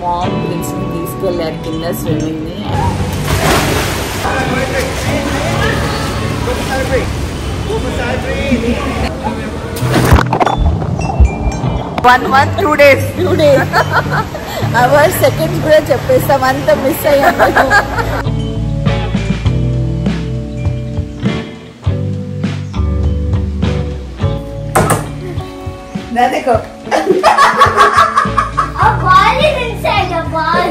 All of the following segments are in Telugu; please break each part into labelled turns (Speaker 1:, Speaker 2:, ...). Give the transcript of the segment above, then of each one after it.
Speaker 1: మామ్ ప్రిన్స్ ని తీసుకెళ్లారు కింద స్విమ్మింగ్ ని.
Speaker 2: 1 month 2 days
Speaker 1: అవర్ సెకండ్స్ కూడా చెప్పేస్తాం, అంత మిస్ అయ్యాము.
Speaker 2: Nadiko.
Speaker 3: A ball is inside a ball.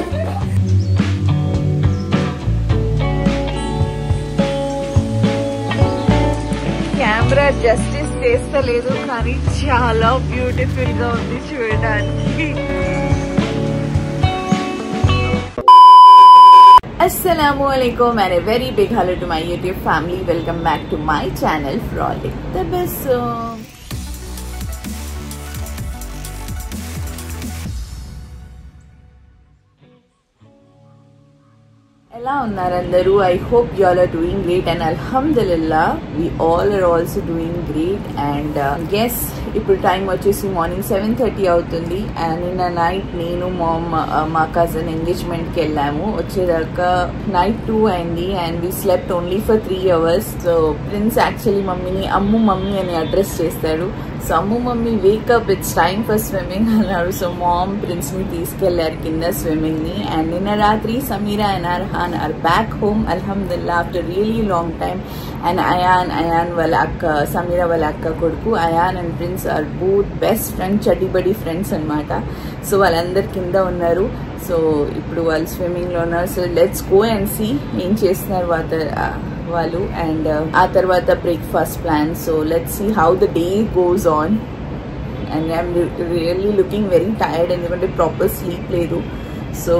Speaker 2: Camera justice చేస్తలేదు కానీ చాలా బ్యూటిఫుల్ గా ఉంది చూడడానికి.
Speaker 1: Assalamualaikum and a very big hello to my YouTube family. Welcome back to my channel Frolic the Best. ఎలా ఉన్నారు అందరూ? I hope you all are doing great and అల్హమ్దులిల్లా we all are also doing great. And yes, ఇప్పుడు టైం వచ్చేసి మార్నింగ్ 7:30 అవుతుంది. అండ్ నిన్న నైట్ నేను మా కజిన్ ఎంగేజ్మెంట్కి వెళ్ళాము. వచ్చేదాకా నైట్ 2 అయింది and we slept only for 3 hours. So Prince actually మమ్మీని అమ్ము మమ్మీ అని అడ్రస్ చేస్తాడు. So Ammu mummy wake up, it's time for swimming అన్నాడు. సో మామ్ ప్రిన్స్ ని తీసుకెళ్లారు కింద స్విమ్మింగ్ ని. అండ్ నిన్న రాత్రి Sameera and Arhan are back home అల్హమ్దుల్లా after really long time. And Ayaan వాళ్ళ అక్క, సమీరా వాళ్ళ అక్క కొడుకు Ayaan and Prince are both best friends, చడ్డీబడి ఫ్రెండ్స్ అనమాట. సో వాళ్ళందరు కింద ఉన్నారు. సో ఇప్పుడు వాళ్ళు స్విమ్మింగ్ లో ఉన్నారు. So let's go and see ఏం చేస్తున్నారు వాళ్ళు. అండ్ ఆ తర్వాత breakfast plan. So let's see how the day goes on. And I'm really looking very tired, ఎందుకంటే ప్రాపర్ స్లీప్ లేదు. సో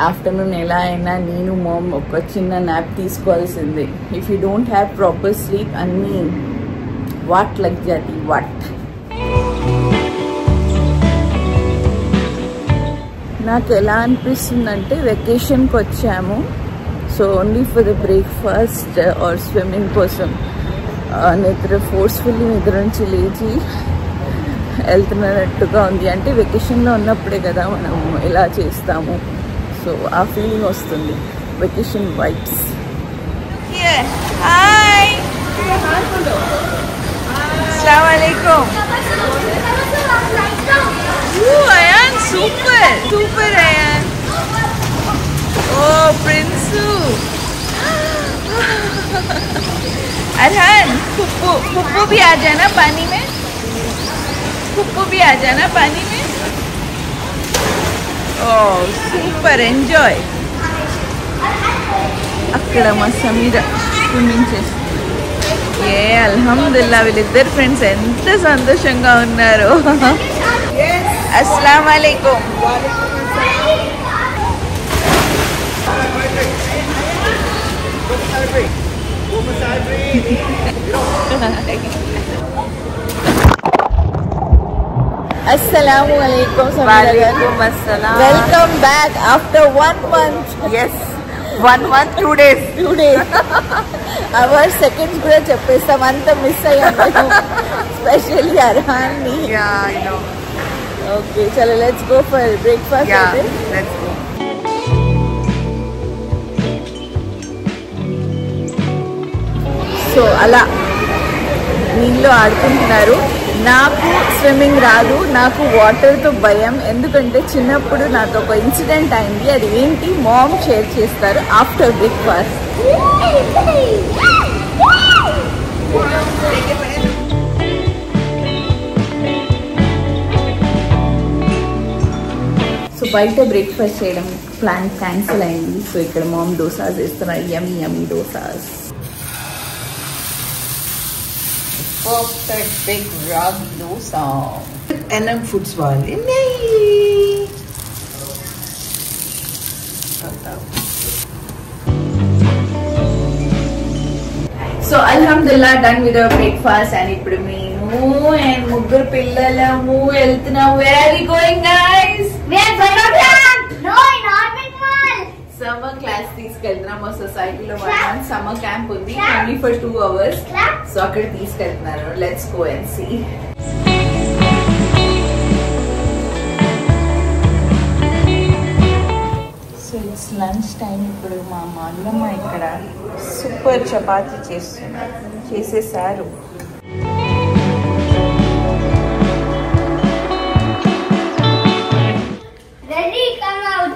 Speaker 1: ఆఫ్టర్నూన్ ఎలా అయినా నేను మామ్ ఒక చిన్న నాప్ తీసుకోవాల్సిందే. If you don't have proper sleep అన్నీ వాట్ లగ్ జాతి వాట్. నాకు ఎలా అనిపిస్తుందంటే వెకేషన్కి వచ్చాము, so only for the breakfast are swimming కోసం ఫోర్స్ఫుల్లీ నిద్ర నుంచి లేచి వెళ్తున్నట్టుగా ఉంది. అంటే వెకేషన్లో ఉన్నప్పుడే కదా మనం ఇలా చేస్తాము. సో ఆ ఫీలింగ్ వస్తుంది, వెకేషన్ వైబ్స్.
Speaker 2: హాయ్, అస్సలాము అలైకుం. Ayaan super super Ayaan. ఓ ప్రిన్సు. अरहान, पुप्पू भी आ जाना पानी में, पुप्पू भी आ जाना पानी में. ओह सुपर, एंजॉय. అక్కడ మా సమీరా స్విమ్మింగ్ చేస్తుంది. ఏ అల్హమ్దుల్లా, వీళ్ళిద్దరు ఫ్రెండ్స్ ఎంత సంతోషంగా ఉన్నారు. అస్సలాము అలైకుం.
Speaker 1: Assalamualaikum.
Speaker 2: Walaikum assalam.
Speaker 1: Welcome back after 1 month.
Speaker 2: Yes, 1 month 2 days.
Speaker 1: Hour seconds కూడా చెప్పేస్తాం, అంత మిస్ అయ్యాము. స్పెషల్లీ అర్హాన్ ని.
Speaker 2: Yeah, I know.
Speaker 1: ఓకే, చలో let's go for breakfast.
Speaker 2: Yeah, let's go.
Speaker 1: So అలా నీళ్ళు ఆడుకుంటున్నారు. నాకు స్విమ్మింగ్ రాదు, నాకు వాటర్తో భయం. ఎందుకంటే చిన్నప్పుడు నాకు ఒక ఇన్సిడెంట్ అయింది. అది ఏంటి మామ్ షేర్ చేస్తారు ఆఫ్టర్ బ్రేక్ఫాస్ట్. సో బయట బ్రేక్ఫాస్ట్ చేయడం ప్లాన్ క్యాన్సిల్ అయింది. సో ఇక్కడ మామ్ దోసాస్ వేస్తున్నారు, yummy yummy dosas. Perfect big rug dosa.
Speaker 2: NM Foods वाले नहीं.
Speaker 1: So alhamdulillah done with our breakfast and ఇప్పుడు మేము and ముగ్గురు పిల్లలము వెళ్తున్నాం. Where are we going, guys?
Speaker 3: We are summer camp. No, not big mall.
Speaker 1: Summer class తీసుకెళ్తున్నాం. మా సొసైటీలో 1 month summer camp ఉంది, only for 2 hours. సో అక్కడ తీసుకెళ్తున్నారు. Let's go and see.
Speaker 2: It's lunch time. ఇప్పుడు మా అన్నమ్మ ఇక్కడ సూపర్ చపాతీ చేసేసారు.
Speaker 3: Ready, come out.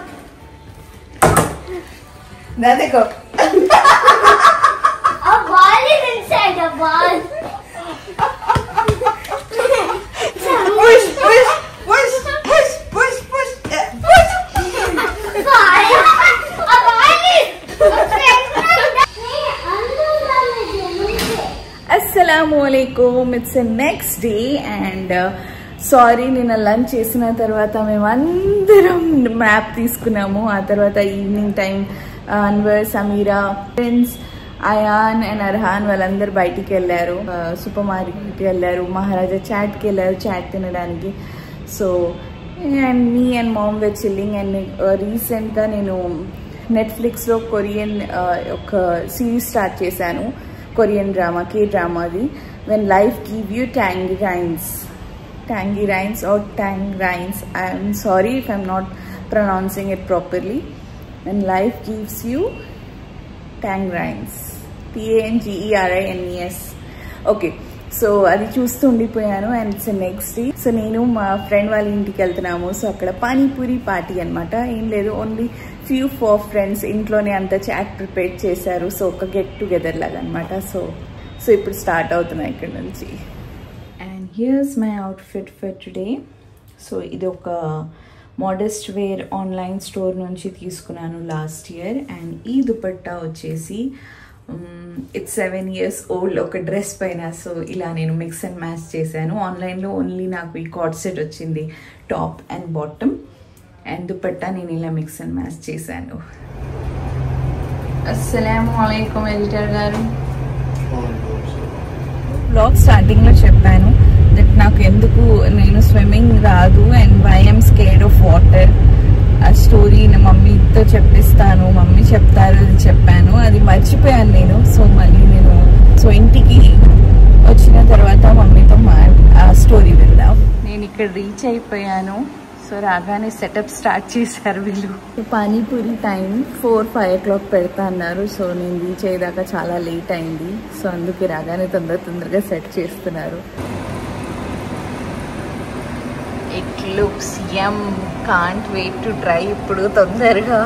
Speaker 2: Dadeko.
Speaker 3: A ball is inside a ball.
Speaker 2: Push, push, push, push, push, push, push.
Speaker 3: Ball. A ball is.
Speaker 2: Assalamualaikum. It's the next day and sorry నిన్న లంచ్ చేసిన తర్వాత మేమందరం మ్యాప్ తీసుకున్నాము. ఆ తర్వాత evening time Anwar, Sameera, friends, Ayaan and Arhaan వాళ్ళందరూ బయటికి వెళ్ళారు. సూపర్ మార్కెట్కి వెళ్ళారు, మహారాజా చాట్కి వెళ్ళారు చాట్ తినడానికి. So and me and mom were chilling. And రీసెంట్గా నేను నెట్ఫ్లిక్స్లో కొరియన్ ఒక సిరీస్ స్టార్ట్ చేశాను. కొరియన్ డ్రామా, కే డ్రామాది, when life give you tangy rinds or tang rinds. I am sorry if I am not pronouncing it properly. When life gives you tang rinds, TANGERINES. Okay, so అది చూస్తూ ఉండిపోయాను. And it's next day. So నేను మా ఫ్రెండ్ వాళ్ళ ఇంటికి వెళ్తున్నాము. సో అక్కడ పానీపూరి పార్టీ అనమాట. ఏం లేదు, ఓన్లీ ఫ్యూ 4 ఫ్రెండ్స్ ఇంట్లోనే అంతా చాట్ ప్రిపేర్ చేశారు. సో ఒక గెట్ టుగెదర్ లాగా అనమాట. సో ఇప్పుడు స్టార్ట్ అవుతున్నాయి ఇక్కడ నుంచి. And here's my outfit for today. So ఇది ఒక మోడెస్ట్ వేర్ ఆన్లైన్ స్టోర్ నుంచి తీసుకున్నాను లాస్ట్ ఇయర్. అండ్ ఈ దుపట్టా వచ్చేసి ఇట్స్ 7 years ఓల్డ్ ఒక డ్రెస్ పైన. సో ఇలా నేను మిక్స్ అండ్ మ్యాచ్ చేశాను. ఆన్లైన్లో ఓన్లీ నాకు ఈ కార్డ్ సెట్ వచ్చింది, top and bottom. And dupatta నేను ఇలా మిక్స్ అండ్ మ్యాచ్ చేశాను. అస్సలాముఅలైకుం ఎడిటర్ గారు. బ్లాగ్ స్టార్టింగ్లో చెప్పాను దట్ నాకు ఎందుకు నేను స్విమ్మింగ్ రాదు and why I'm scared of water. ఆ స్టోరీ మమ్మీతో చెప్పిస్తాను, మమ్మీ చెప్తారు అని చెప్పాను. అది మర్చిపోయాను నేను. సో మళ్ళీ నేను ఇంటికి వచ్చిన తర్వాత మమ్మీతో ఆ స్టోరీ విందాం. నేను ఇక్కడ రీచ్ అయిపోయాను. సో రాగానే సెటప్ స్టార్ట్ చేశారు వీళ్ళు. పానీపూరి టైం 4-5 o'clock పెడతా అన్నారు. సో నేను రీచ్ అయ్యేదాకా చాలా లేట్ అయింది. సో అందుకే రాగానే తొందరగా సెట్ చేస్తున్నారు. It looks yum, can't wait to try ఇప్పుడు తొందరగా.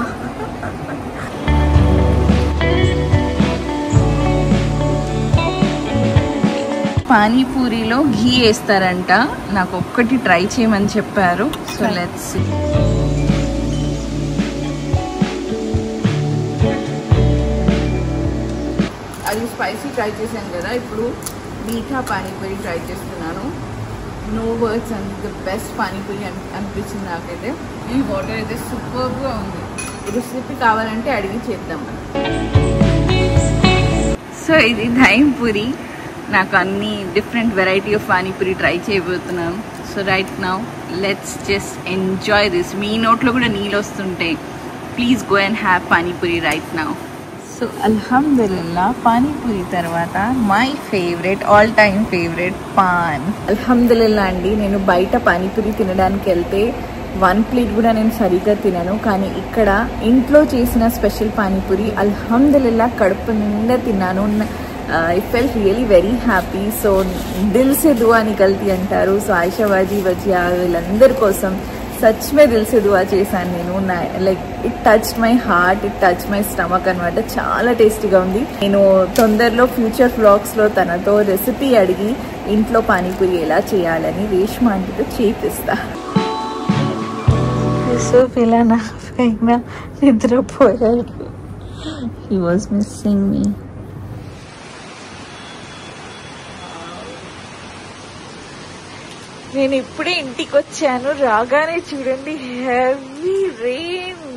Speaker 2: పానీపూరిలో ఘీ వేస్తారంట. నాకు ఒక్కటి ట్రై చేయమని చెప్పారు. So let's see. అది స్పైసీ ట్రై చేశాను కదా, ఇప్పుడు మీఠా పానీపూరి ట్రై చేస్తున్నాను. No words and the best panipuri అనిపించింది నాకైతే. ఈ వాటర్ అయితే సూపర్గా ఉంది. రెసిపీ కావాలంటే అడిగి చేద్దాం. సో ఇది ధైంపూరి. నాకు అన్ని different variety of panipuri try చేయబోతున్నాను. So right now let's just enjoy this. మీ నోట్లో కూడా నీళ్ళు వస్తుంటాయి. Please go and have panipuri right now. So అల్హమ్దులిల్లా పానీపూరి తర్వాత my favourite, all time favourite paan. అల్హమ్దులిల్లా అండి, నేను బయట పానీపూరి తినడానికి వెళ్తే 1 plate కూడా నేను సరిగ్గా తినను. కానీ ఇక్కడ ఇంట్లో చేసిన స్పెషల్ పానీపూరి అల్హమ్దులిల్లా కడుపు నిండా తిన్నాను. I felt really very happy. So దిల్ సే దువా నికల్తి అంటారు. సో ఆయిషాబాజీ వజియా వీళ్ళందరి కోసం సచ్ మే దిల్ సే దువా చేశాను నేను. Like it touch my heart, it touch my stomach అనమాట. చాలా టేస్టీగా ఉంది. నేను తొందరలో ఫ్యూచర్ వ్లాగ్స్లో తనతో రెసిపీ అడిగి ఇంట్లో పానీపూరి ఎలా చేయాలని రేష్మా ఆంటీతో చేపిస్తా. సో ఇలా నా పైన నిద్రపోయాడు. He was missing me. నేను ఇప్పుడే ఇంటికి వచ్చాను. రాగానే చూడండి హెవీ రెయిన్.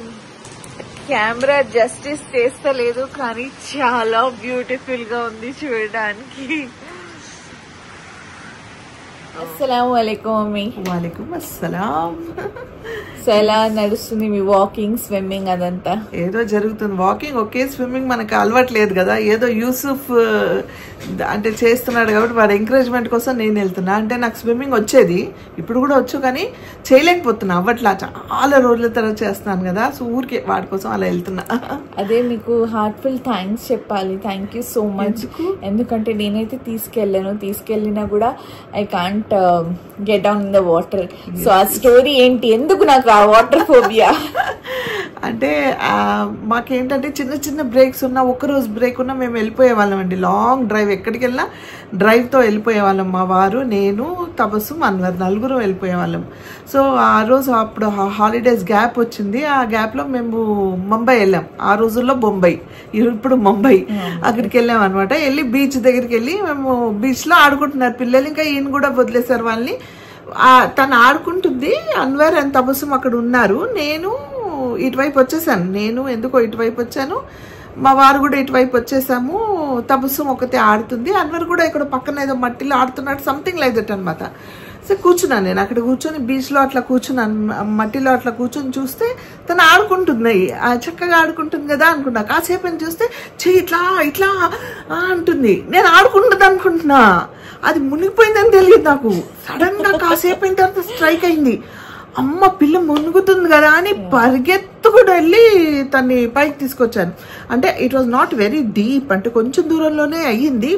Speaker 2: కెమెరా జస్టిస్ చేస్తలేదు కానీ చాలా బ్యూటిఫుల్ గా ఉంది చూడడానికి.
Speaker 1: అస్సలాముఅలైకుం మమ్మీ.
Speaker 4: వాలేకుం అస్సలాం.
Speaker 1: సో ఎలా నడుస్తుంది మీ వాకింగ్, స్విమ్మింగ్ అదంతా?
Speaker 4: ఏదో జరుగుతుంది. వాకింగ్ ఓకే, స్విమ్మింగ్ మనకు అలవాట్లేదు కదా. ఏదో యూసుఫ్ అంటే చేస్తున్నాడు కాబట్టి వాడి ఎంకరేజ్మెంట్ కోసం నేను వెళ్తున్నా. అంటే నాకు స్విమ్మింగ్ వచ్చేది, ఇప్పుడు కూడా వచ్చు, కానీ చేయలేకపోతున్నా, అవ్వట్లా. చాలా రోజుల తర్వాత చేస్తున్నాను కదా, సో ఊరికే వాడి కోసం అలా వెళ్తున్నా.
Speaker 1: అదే మీకు హార్ట్ఫుల్ థ్యాంక్స్ చెప్పాలి. Thank you so much. ఎందుకంటే నేనైతే తీసుకెళ్ళినా కూడా I can't get down in the water. So ఆ స్టోరీ ఏంటి, ఎందుకు నాకు ఆ వాటర్ ఫోబియా?
Speaker 4: అంటే మాకేంటంటే చిన్న చిన్న బ్రేక్స్ ఉన్నా, ఒక్కరోజు బ్రేక్ ఉన్నా మేము వెళ్ళిపోయే వాళ్ళం అండి. లాంగ్ డ్రైవ్, ఎక్కడికి వెళ్ళినా డ్రైవ్తో వెళ్ళిపోయే వాళ్ళం. మా వారు, నేను, తబస్సు, అన్వర్, నలుగురు వెళ్ళిపోయే వాళ్ళం. సో ఆ రోజు అప్పుడు హాలిడేస్ గ్యాప్ వచ్చింది. ఆ గ్యాప్లో మేము ముంబై వెళ్ళాం. ఆ రోజుల్లో బొంబాయి, ఇప్పుడు ముంబై. అక్కడికి వెళ్ళాం అనమాట. వెళ్ళి బీచ్ దగ్గరికి వెళ్ళి మేము బీచ్లో ఆడుకుంటున్నారు పిల్లలు. ఇంకా ఈయన కూడా వదిలేశారు వాళ్ళని. తను ఆడుకుంటుంది, అన్వర్ అండ్ తబస్సు అక్కడ ఉన్నారు. నేను ఇటువైపు వచ్చేసాను. నేను ఎందుకో ఇటువైపు వచ్చాను, మా వారు కూడా ఇటువైపు వచ్చేసాము. తబస్సు ఒకతే ఆడుతుంది, అన్వర్ కూడా ఇక్కడ పక్కన ఏదో మట్టిలో ఆడుతున్నాడు, సంథింగ్ లైక్ దట్ అనమాట. సో కూర్చున్నాను నేను అక్కడ, కూర్చొని బీచ్లో అట్లా కూర్చున్నాను, మట్టిలో అట్లా కూర్చొని చూస్తే తను ఆడుకుంటుంది, చక్కగా ఆడుకుంటుంది కదా అనుకున్నా. కాసేపు అని చూస్తే చెయ్యి ఇట్లా ఇట్లా అంటుంది. నేను ఆడుకుంటుంది అనుకుంటున్నా, అది మునిగిపోయిందని తెలియదు నాకు. సడన్ గా కాసేపు అయిన తర్వాత స్ట్రైక్ అయింది. అమ్మ పిల్ల మునుగుతుంది కదా అని పరిగెత్తుకుని వెళ్ళి తన్ని పైకి తీసుకొచ్చాను. అంటే it was not very deep, అంటే కొంచెం దూరంలోనే అయ్యింది.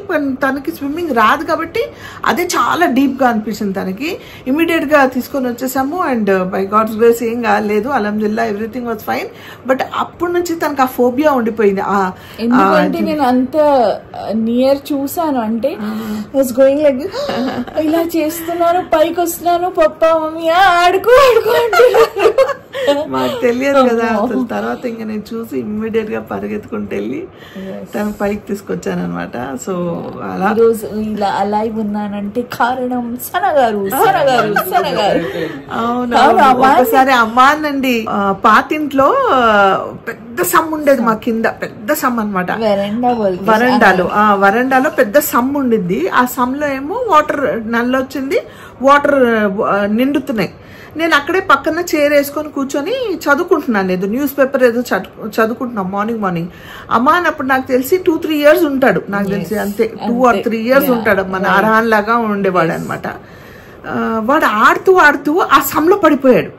Speaker 4: తనకి స్విమ్మింగ్ రాదు కాబట్టి అదే చాలా డీప్గా అనిపించింది తనకి. ఇమీడియట్గా తీసుకొని వచ్చేసాము. అండ్ బై గాడ్స్ గ్రేస్ ఏం కాలేదు, అల్హమ్దులిల్లాహ్, ఎవ్రీథింగ్ వాజ్ ఫైన్. బట్ అప్పటి నుంచి తనకు ఆ ఫోబియా ఉండిపోయింది.
Speaker 1: ఎందుకంటే నేను అంత నియర్ చూసాను, అంటే వాజ్ గోయింగ్ లైక్ ఇలా చేస్తున్నాను, పైకి వస్తున్నాను, పప్పా మమ్మీ ఆడుకో
Speaker 4: మాకు తెలియదు కదా అసలు. తర్వాత ఇంకా నేను చూసి ఇమ్మీడియట్ గా పరిగెత్తుకుంటూ వెళ్ళి తన పైకి తీసుకొచ్చాను అనమాట. సో అలా
Speaker 1: రోజు ఇలా అలైవ్ ఉన్నానంటే కారణం సనగారు.
Speaker 4: అవును, ఒకసారి అమ్మానండి పాతింట్లో పెద్ద సమ్ ఉండేది మా కింద, పెద్ద సమ్ అనమాట. వరండాలో పెద్ద సమ్ ఉండింది. ఆ సమ్ లో ఏమో వాటర్ నల్లొచ్చింది, వాటర్ నిండుతున్నాయి. నేను అక్కడే పక్కన చైర్ వేసుకొని కూర్చొని చదువుకుంటున్నాను, ఏదో న్యూస్ పేపర్ ఏదో చదువుకుంటున్నాను మార్నింగ్. అమ్మ అప్పుడు నాకు తెలిసి 2-3 years ఉంటాడు, నాకు తెలిసి అంతే, 2 or 3 years ఉంటాడు. మన అర్హాన్ లాగా ఉండేవాడు అనమాట. వాడు ఆడుతూ ఆ సమ్లో పడిపోయాడు.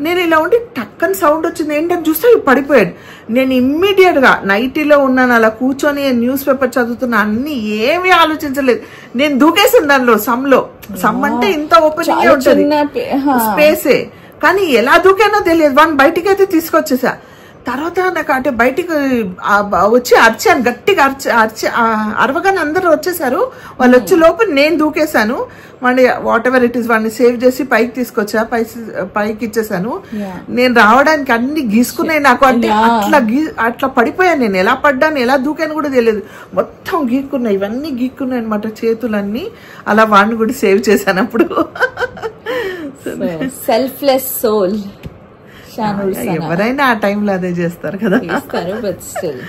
Speaker 4: నేను ఇలా ఉండి టక్కని సౌండ్ వచ్చింది, ఏంటని చూస్తే పడిపోయాడు. నేను ఇమ్మీడియట్ గా నైటీలో ఉన్నాను, అలా కూర్చొని న్యూస్ పేపర్ చదువుతున్నా, అన్ని ఏమీ ఆలోచించలేదు. నేను దూకేసాను దానిలో, సమ్ అంటే ఇంత ఓపెనింగ్ ఉంటుంది స్పేసే, కానీ ఎలా దూకానో తెలియదు. వాడిని బయటికి అయితే తీసుకొచ్చేసా. తర్వాత నాకు అంటే బయటికి వచ్చి అరిచాను, గట్టిగా అరవగానే అందరూ వచ్చేసారు. వాళ్ళు వచ్చే లోపు నేను దూకేశాను. మళ్ళీ వాట్ ఎవర్ ఇట్ ఈస్ వాడిని సేవ్ చేసి పైకి తీసుకొచ్చా, పైకి ఇచ్చేసాను. నేను రావడానికి అన్ని గీసుకున్నాయి నాకు, అంటే అట్లా పడిపోయాను. నేను ఎలా పడ్డాను, ఎలా దూకాను కూడా తెలియదు. మొత్తం గీక్కున్నాయి, ఇవన్నీ గీక్కున్నాయి అనమాట చేతులన్నీ. అలా వాడిని కూడా సేవ్ చేశాను అప్పుడు.
Speaker 1: Selfless soul.
Speaker 4: ఎవరైనా ఆ టైంలో అదే చేస్తారు కదా.
Speaker 1: But still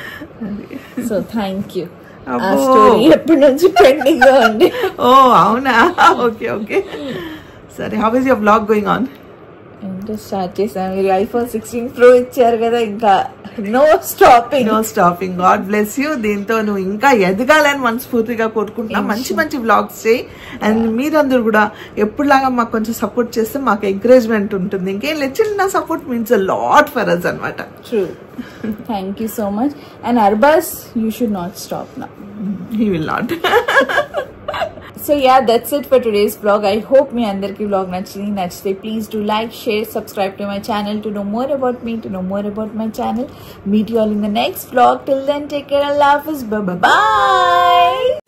Speaker 1: so thank you. ఎప్పటి నుంచి పెండింగ్ గా ఉంది.
Speaker 4: ఓ అవునా, ఓకే. సరే, how is your vlog going on?
Speaker 1: ఏంటో స్టార్ట్ చేసాం. మీరు iPhone 16 Pro ఇచ్చారు కదా, ఇంకా no stopping. God bless you. దీంతో నువ్వు ఇంకా ఎదగాలని మనస్ఫూర్తిగా కోరుకుంటున్నా. మంచి వ్లాగ్స్ చేయి. అండ్ మీరందరూ కూడా ఎప్పుడులాగా మాకు కొంచెం సపోర్ట్ చేస్తే మాకు ఎంకరేజ్మెంట్ ఉంటుంది. ఇంకేం చిన్న support means a lot for us అనమాట. True. Thank you so much. And Arbaz, you should not stop now.
Speaker 4: He will not.
Speaker 1: So yeah, that's it for today's vlog. I hope మీ అందరికి vlog నచ్చితే please do like, share, subscribe to my channel to know more about me, to know more about my channel. Meet you all in the next vlog. Till then, take care. Allah Hafiz. Bye bye.